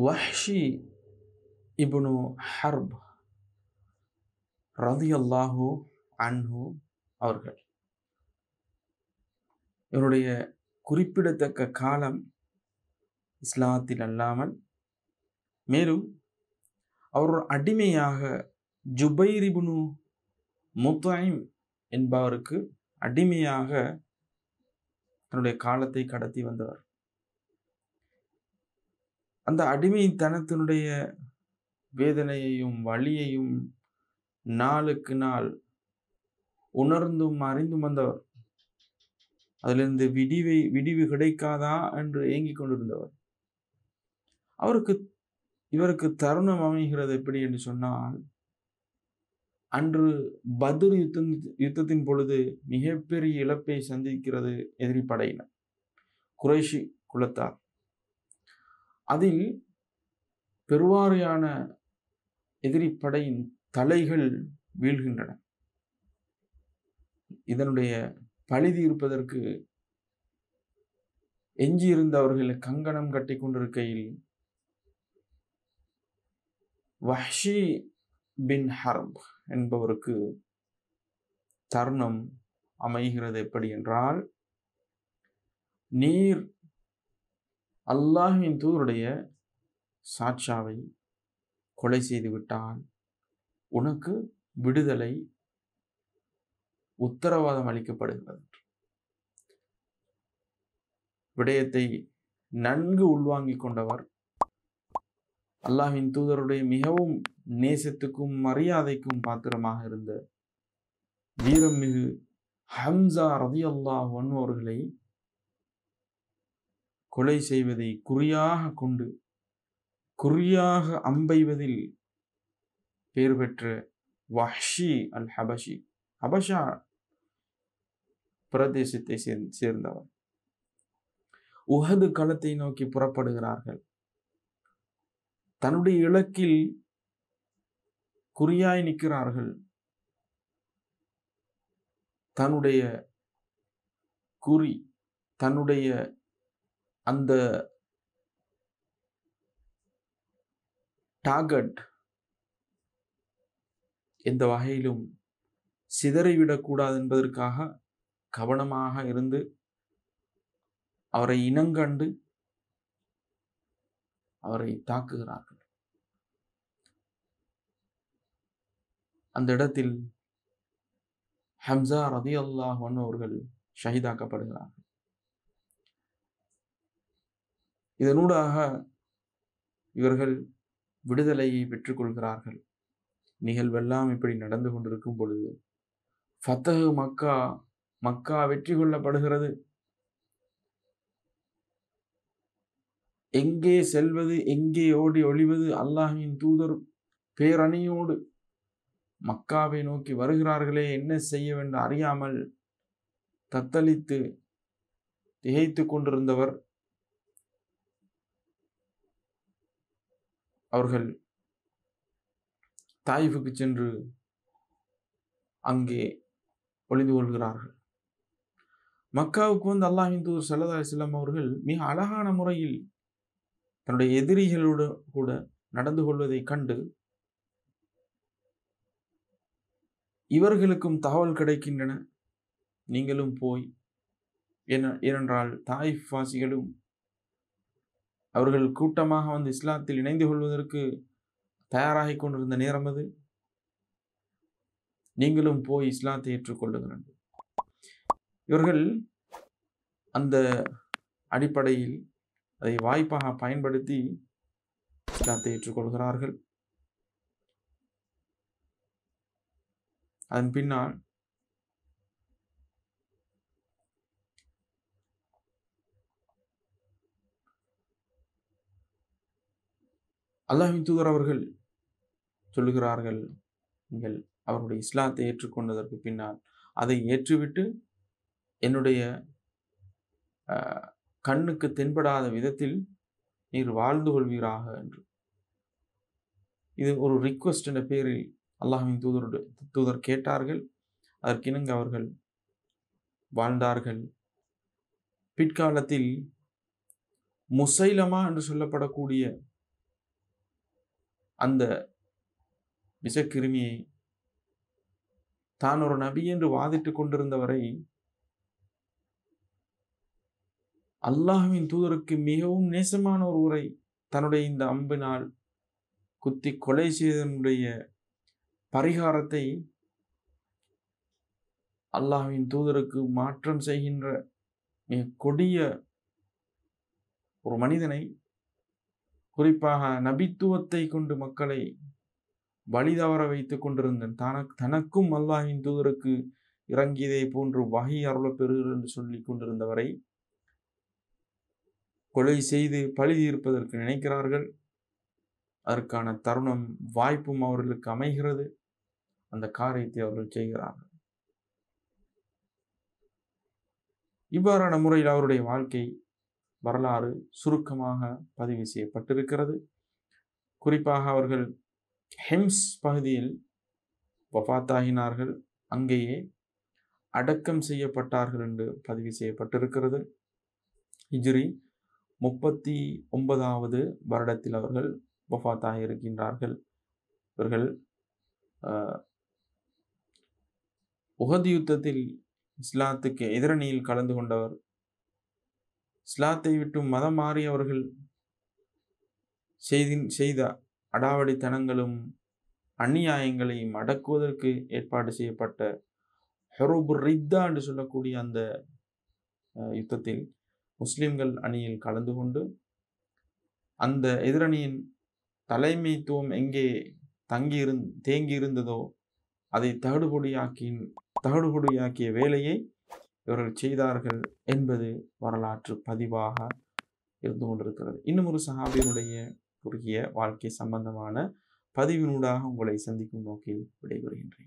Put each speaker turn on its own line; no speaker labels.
வஹ்ஷி இப்னு ஹர்ப் ரலியல்லாஹு அன்ஹு அவர்கள், இவருடைய குறிப்பிடத்தக்க காலம் இஸ்லாத்தில் அல்லாமல், மேலும் அவர் ஒரு அடிமையாக ஜுபைர் இப்னு முத்ஐம் என்பவருக்கு அடிமையாக தன்னுடைய காலத்தை கடத்தி வந்தவர். அந்த அடிமைத்தனத்தினுடைய வேதனையையும் வலியையும் நாளுக்கு நாள் உணர்ந்தும் அறிந்தும் வந்தவர். அதிலிருந்து விடிவு கிடைக்காதா என்று ஏங்கிக் கொண்டிருந்தவர். இவருக்கு தருணம் அமைகிறது எப்படி என்று சொன்னால், அன்று பத்ர் யுத்தத்தின் பொழுது மிகப்பெரிய இழப்பை சந்திக்கிறது எதிரி படையினர், குறைஷி குலத்தார். அதில் பெருவாரியான எதிரி படையின் தலைகள் வீழ்கின்றன. இதனுடைய பழி தீர்ப்பதற்கு எஞ்சியிருந்தவர்கள் கங்கணம் கட்டி கொண்டிருக்கையில் வஹ்ஷி பின் ஹர்ப் என்பவருக்கு தருணம் அமைகிறது எப்படி என்றால், நீர் அல்லாஹ்வின் தூதருடைய சாட்சாவை கொலை செய்து விட்டால் உனக்கு விடுதலை உத்தரவாதம் அளிக்கப்படுகிறது. விடயத்தை நன்கு உள்வாங்கிக் கொண்டவர், அல்லாஹ்வின் தூதருடைய மிகவும் நேசத்துக்கும் மரியாதைக்கும் பாத்திரமாக இருந்த வீரம் மிகு ஹம்சா ரலியல்லாஹு அன்ஹு அவர்களை கொலை செய்வதை குறியாக கொண்டு குறியாக அம்பெய்வதில் பெயர் பெற்ற வஹ்ஷி அல் ஹபஷி, ஹபஷா பிரதேசத்தை சேர்ந்தவர், உஹது களத்தை நோக்கி புறப்படுகிறார்கள். தன்னுடைய இலக்கில் குறியாய் நிற்கிறார்கள். தன்னுடைய குறி, தன்னுடைய அந்த டார்கெட் எந்த வகையிலும் சிதறிவிடக்கூடாது என்பதற்காக கவனமாக இருந்து அவரை இனங்கண்டு அவரை தாக்குகிறார்கள். அந்த இடத்தில் ஹம்சா ரலியல்லாஹு அன்ஹு அவர்கள் ஷஹீதாக்கப்படுகிறார்கள். இதனூடாக இவர்கள் விடுதலையை பெற்றுக்கொள்கிறார்கள். நிகழ்வெல்லாம் இப்படி நடந்து கொண்டிருக்கும் பொழுது ஃபத்ஹ் மக்கா வெற்றி கொள்ளப்படுகிறது. எங்கே செல்வது, எங்கே ஓடி ஒளிவது, அல்லாஹ்வின் தூதர் பேரணியோடு மக்காவை நோக்கி வருகிறார்களே, என்ன செய்ய வேண்டும் அறியாமல் தத்தளித்து திகைத்து கொண்டிருந்தவர் அவர்கள் தாயிஃபுக்கு சென்று அங்கே ஒளிந்து கொள்கிறார்கள். மக்காவுக்கு வந்து அல்லாஹ்வின் தூதர் ஸல்லல்லாஹு அலைஹி வஸல்லம் அவர்கள் மிக அழகான முறையில் தன்னுடைய எதிரிகளோடு கூட நடந்து கொள்வதை கண்டு இவர்களுக்கும் தகவல் கிடைக்கின்றன, நீங்களும் போய், ஏனென்றால் தாயிஃப் வாசிகளும் அவர்கள் கூட்டமாக வந்து இஸ்லாத்தில் இணைந்து கொள்வதற்கு தயாராகி கொண்டிருந்த நேரம் அது. நீங்களும் போய் இஸ்லாத்தை ஏற்றுக்கொள்ளுங்கள். இவர்கள் அந்த அடிப்படையில் அதை வாய்ப்பாக பயன்படுத்தி இஸ்லாத்தை ஏற்றுக்கொள்கிறார்கள். அதன் பின்னால் அல்லாஹ்வின் தூதர் அவர்கள் சொல்லுகிறார்கள், நீங்கள் அவருடைய இஸ்லாத்தை ஏற்றுக்கொண்டதற்கு பின்னால் அதை ஏற்றுவிட்டு என்னுடைய கண்ணுக்கு தென்படாத விதத்தில் நீர் வாழ்ந்து கொள்வீராக என்று. இது ஒரு ரிக்வெஸ்ட் என்ற பேரில் அல்லாஹ்வின் தூதர் கேட்டார்கள். அதற்கிணங்க அவர்கள் வாழ்ந்தார்கள். பிற்காலத்தில் முசைலமா என்று சொல்லப்படக்கூடிய அந்த விஷக்கிருமியை தான் ஒரு நபி என்று வாதிட்டுக் கொண்டிருந்தவரை அல்லாஹ்வின் தூதருக்கு மிகவும் நேசமான ஒருவரை தன்னுடைய இந்த அம்பினால் குத்தி கொலை செய்ததனுடைய பரிகாரத்தை அல்லாஹ்வின் தூதருக்கு மாற்றம் செய்கின்ற மிக கொடிய ஒரு மனிதனை, குறிப்பாக நபித்துவத்தை கொண்டு மக்களை வழிதவற வைத்துக் கொண்டிருந்த தனக்கும் அல்லாஹ்வின் தூதருக்கு இறங்கியதை போன்று வகை அருளப் பெறுகிறது என்று சொல்லிக் கொண்டிருந்தவரை கொலை செய்து பழி தீர்ப்பதற்கு நினைக்கிறார்கள். அதற்கான தருணம் வாய்ப்பும் அவர்களுக்கு அமைகிறது. அந்த காரியத்தை அவர்கள் செய்கிறார்கள். இவ்வாறான முறையில் அவருடைய வாழ்க்கை வரலாறு சுருக்கமாக பதிவு செய்யப்பட்டிருக்கிறது. குறிப்பாக அவர்கள் ஹெம்ஸ் பகுதியில் வஃபாத்தாகினார்கள். அங்கேயே அடக்கம் செய்யப்பட்டார்கள் என்று பதிவு செய்யப்பட்டிருக்கிறது. ஹிஜ்ரி 39வது வருடத்தில் அவர்கள் வஃபாத்தாகி இருக்கின்றார்கள். இவர்கள் உஹது யுத்தத்தில் இஸ்லாத்துக்கு எதிரணியில் கலந்து கொண்டவர். இஸ்லாத்தை விட்டு மதம் மாறியவர்கள் செய்த அடாவடித்தனங்களும் அநியாயங்களையும் அடக்குவதற்கு ஏற்பாடு செய்யப்பட்ட ஹுரூபுர் ரித்தா என்று சொல்லக்கூடிய அந்த யுத்தத்தில் முஸ்லிம்கள் அணியில் கலந்து கொண்டு அந்த எதிரணியின் தலைமைத்துவம் எங்கே தேங்கி இருந்ததோ அதை தகடுபொடியாக்கிய வேலையை இவர்கள் செய்தார்கள் என்பது வரலாற்று பதிவாக இருந்து கொண்டிருக்கிறது. இன்னும் ஒரு சஹாபியினுடைய குறுகிய வாழ்க்கை சம்பந்தமான பதிவினூடாக உங்களை சந்திக்கும் நோக்கில் விடைபெறுகின்றேன்.